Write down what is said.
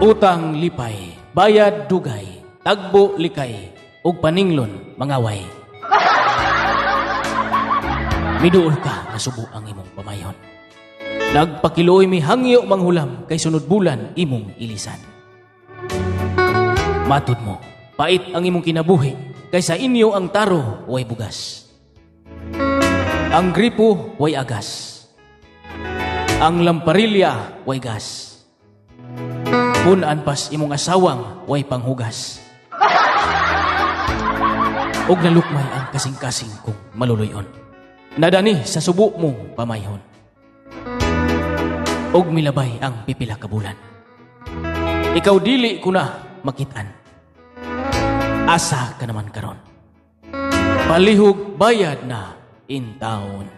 Utang lipay, bayad dugay, tagbo likay, ug paninglon mangaway. Miduol ka nasubo ang imong pamayon. Nagpakiloy mi hangyo manghulam kay sunod bulan imong ilisan. Matud mo, pait ang imong kinabuhi kaysa inyo ang taro way bugas. Ang gripo way agas. Ang lamparilya way gas. Punan pas imong asawang way panghugas. Og nalukmay ang kasing-kasing kong maluluyon. Nadani sa subo mong pamayhon. Og milabay ang pipila ka bulan. Ikaw dili ko na makitaan. Asa ka naman karon. Palihog bayad na in town.